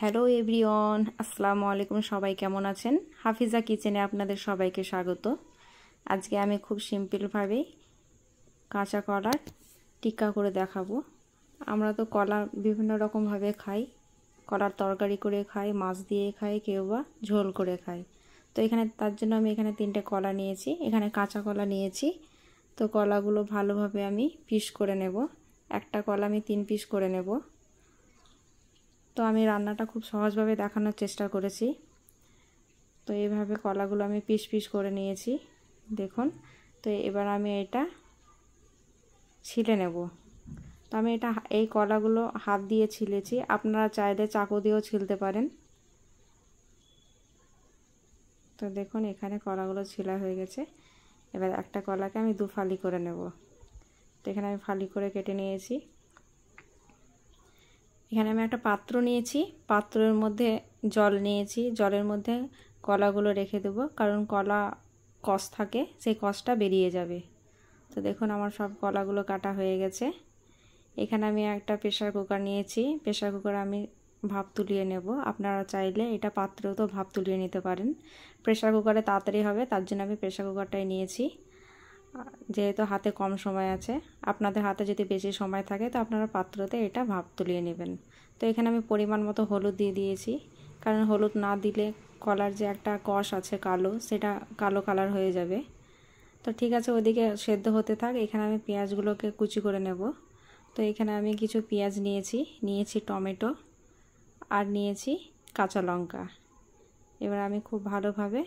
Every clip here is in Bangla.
হ্যালো এভরিওয়ান, আসসালামু আলাইকুম। সবাই কেমন আছেন? হাফিজা কিচেনে আপনাদের সবাইকে স্বাগত। আজকে আমি খুব সিম্পলভাবেই কাঁচা কলার টিক্কা করে দেখাবো। আমরা তো কলা বিভিন্ন রকমভাবে খাই। কলার তরকারি করে খাই, মাছ দিয়ে খাই, কেউ বা ঝোল করে খাই। তো এখানে তার জন্য আমি এখানে 3টে কলা নিয়েছি, এখানে কাঁচা কলা নিয়েছি। তো কলাগুলো ভালোভাবে আমি পিস করে নেব। একটা কলা আমি 3 পিস করে নেব। তো আমি রান্নাটা খুব সহজভাবে দেখানোর চেষ্টা করেছি। তো এইভাবে কলাগুলো আমি পিস পিস করে নিয়েছি, দেখুন। তো এবার আমি এটা ছিলে নেব। তো আমি এই কলাগুলো হাত দিয়ে ছিলেছি, আপনারা চাইলে চাকু দিয়েও ছিলতে পারেন। তো দেখুন এখানে কলাগুলো ছিলা হয়ে গেছে। এবার একটা কলাকে আমি 2 ফালি করে নেব। তো এখানে আমি ফালি করে কেটে নিয়েছি। এখানে আমি একটা পাত্র নিয়েছি, পাত্রের মধ্যে জল নিয়েছি, জলের মধ্যে কলাগুলো রেখে দেবো, কারণ কলা কষ থাকে, সেই কষটা বেরিয়ে যাবে। তো দেখুন আমার সব কলাগুলো কাটা হয়ে গেছে। এখানে আমি একটা প্রেসার কুকার নিয়েছি, প্রেসার কুকারে আমি ভাপ তুলিয়ে নেব। আপনারা চাইলে এটা পাত্রেও তো ভাপ তুলিয়ে নিতে পারেন। প্রেসার কুকারে তাড়াতাড়ি হবে, তার জন্য আমি প্রেসার কুকারটাই নিয়েছি, যেহেতু হাতে কম সময় আছে। আপনাদের হাতে যদি বেশি সময় থাকে তো আপনারা পাত্রতে এটা ভাপ তুলিয়ে নেবেন। তো এখানে আমি পরিমাণ মতো হলুদ দিয়ে দিয়েছি, কারণ হলুদ না দিলে কলার যে একটা কষ আছে কালো, সেটা কালো কালার হয়ে যাবে। তো ঠিক আছে, ওইদিকে সেদ্ধ হতে থাক। এখানে আমি পেঁয়াজগুলোকে কুচি করে নেব। তো এখানে আমি কিছু পেঁয়াজ নিয়েছি টমেটো আর নিয়েছি কাঁচা লঙ্কা। এবার আমি খুব ভালোভাবে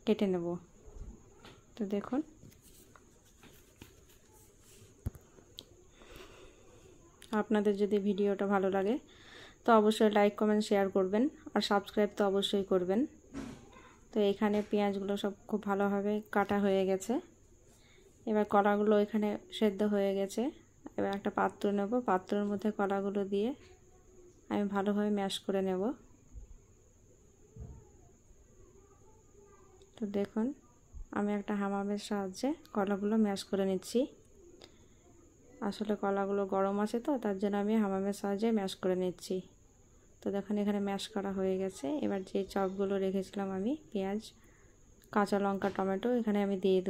কেটে নেব। তো দেখুন আপনাদের যদি ভিডিওটা ভালো লাগে তো অবশ্যই লাইক কমেন্ট শেয়ার করবেন, আর সাবস্ক্রাইব তো অবশ্যই করবেন। তো এখানে পেঁয়াজগুলো সব খুব ভালোভাবে কাটা হয়ে গেছে। এবার কলাগুলো এখানে সেদ্ধ হয়ে গেছে। এবার একটা পাত্র নেব, পাত্রের মধ্যে কলাগুলো দিয়ে আমি ভালোভাবে ম্যাশ করে নেব। তো দেখুন আমি একটা হামামের সাহায্যে কলাগুলো ম্যাশ করে নিচ্ছি। আসলে কলাগুলো গরম আছে তো, তার জন্য আমি হামামের সাহায্যে ম্যাশ করে নিচ্ছি। তো দেখুন এখানে ম্যাশ করা হয়ে গেছে। এবার যে চপগুলো রেখেছিলাম আমি, পেঁয়াজ, কাঁচা লঙ্কা, টমেটো, এখানে আমি দিয়ে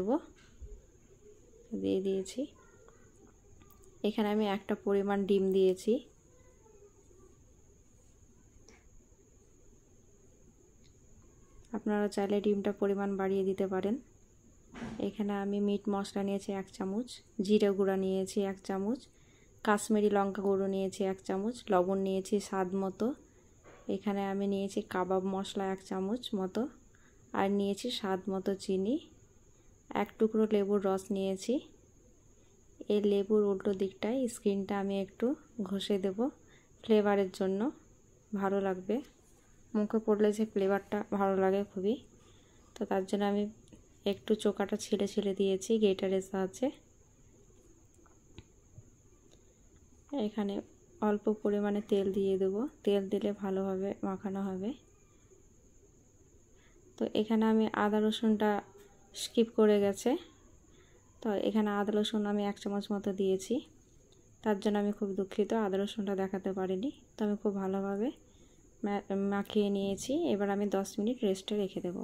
দিয়েছি। এখানে আমি একটা পরিমাণ ডিম দিয়েছি। আপনারা চাইলে ডিমটা পরিমাণ বাড়িয়ে দিতে পারেন। এখানে আমি মিট মশলা নিয়েছি 1 চামচ, জিরে গুঁড়া নিয়েছি 1 চামচ, কাশ্মীরি লঙ্কা গুঁড়ো নিয়েছি 1 চামচ, লবণ নিয়েছি স্বাদ মতো। এখানে আমি নিয়েছি কাবাব মশলা 1 চামচ মতো, আর নিয়েছি স্বাদ মতো চিনি। 1 টুকরো লেবুর রস নিয়েছি। এই লেবুর উল্টো দিকটায় স্কিনটা আমি একটু ঘষে দেব, ফ্লেভারের জন্য ভালো লাগবে। মুখে পড়লে যে ফ্লেভারটা ভালো লাগে খুবই, তো তার জন্য আমি একটু চোকাটা ছিলে দিয়েছি গ্রেটারের সাহায্যে। এখানে অল্প পরিমাণে তেল দিয়ে দেব, তেল দিলে ভালোভাবে মাখানো হবে। তো এখানে আমি আদা রসুনটা স্কিপ করে গেছে, তো এখানে আদা রসুন আমি 1 চামচ মতো দিয়েছি। তার জন্য আমি খুব দুঃখিত, আদা রসুনটা দেখাতে পারিনি। তো আমি খুব ভালোভাবে মাখিয়ে নিয়েছি। এবার আমি 10 মিনিট রেস্টে রেখে দেব।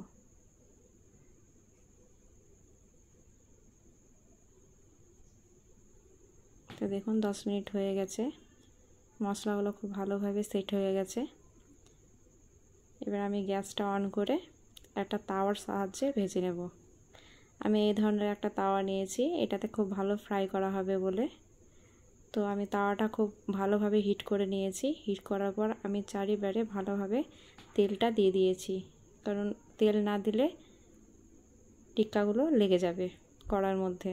তো দেখুন 10 মিনিট হয়ে গেছে, মশলাগুলো খুব ভালোভাবে সেট হয়ে গেছে। এবার আমি গ্যাসটা অন করে একটা তাওয়ার সাহায্যে ভেজে নেব। আমি এই ধরনের একটা তাওয়া নিয়েছি, এটাতে খুব ভালো ফ্রাই করা হবে বলে। তো আমি তাওয়াটা খুব ভালোভাবে হিট করে নিয়েছি। হিট করার পর আমি চারিবারে ভালোভাবে তেলটা দিয়ে দিয়েছি, কারণ তেল না দিলে টিক্কাগুলো লেগে যাবে কড়ার মধ্যে।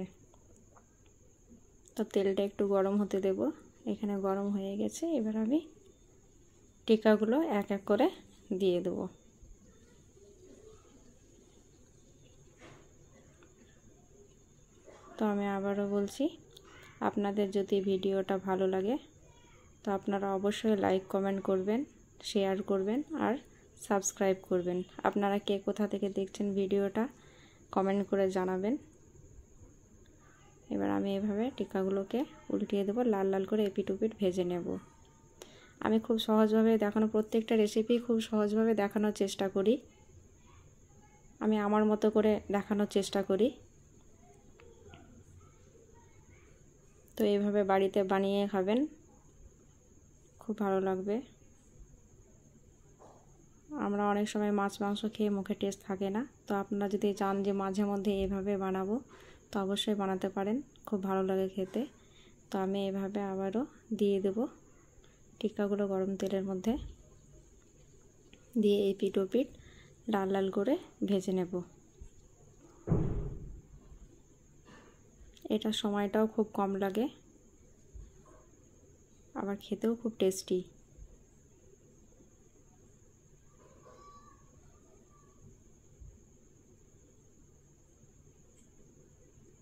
তো তেলটা একটু গরম হতে দেব। এখানে গরম হয়ে গেছে। এবার আমি টিক্কাগুলো এক এক করে দিয়ে দেব। তো আমি আবারও বলছি, আপনাদের যদি ভিডিওটা ভালো লাগে তো আপনারা অবশ্যই লাইক কমেন্ট করবেন, শেয়ার করবেন আর সাবস্ক্রাইব করবেন। আপনারা কে কোথা থেকে দেখছেন ভিডিওটা কমেন্ট করে জানাবেন। এবার আমি এভাবে টিক্কাগুলোকে উল্টিয়ে দেব, লাল লাল করে এপিট ওপিট ভেজে নেব। আমি খুব সহজভাবে দেখানো, প্রত্যেকটা রেসিপি খুব সহজভাবে দেখানোর চেষ্টা করি। আমি আমার মতো করে দেখানোর চেষ্টা করি। তো এইভাবে বাড়িতে বানিয়ে খাবেন, খুব ভালো লাগবে। আমরা অনেক সময় মাছ মাংস খেয়ে মুখে টেস্ট থাকে না, তো আপনারা যদি চান যে মাঝে মধ্যে এভাবে বানাবো তো অবশ্যই বানাতে পারেন, খুব ভালো লাগে খেতে। তো আমি এভাবে আবারও দিয়ে দেব টিক্কাগুলো গরম তেলের মধ্যে, দিয়ে এই পিঠ ও পিঠ লাল লাল করে ভেজে নেব। এটা সময়টাও খুব কম লাগে, আবার খেতেও খুব টেস্টি।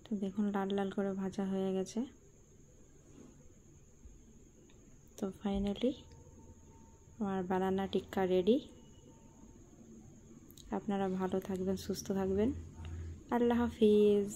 তো দেখুন লাল লাল করে ভাজা হয়ে গেছে। তো ফাইনালি আমার বানানা টিক্কা রেডি। আপনারা ভালো থাকবেন, সুস্থ থাকবেন। আল্লাহ হাফিজ।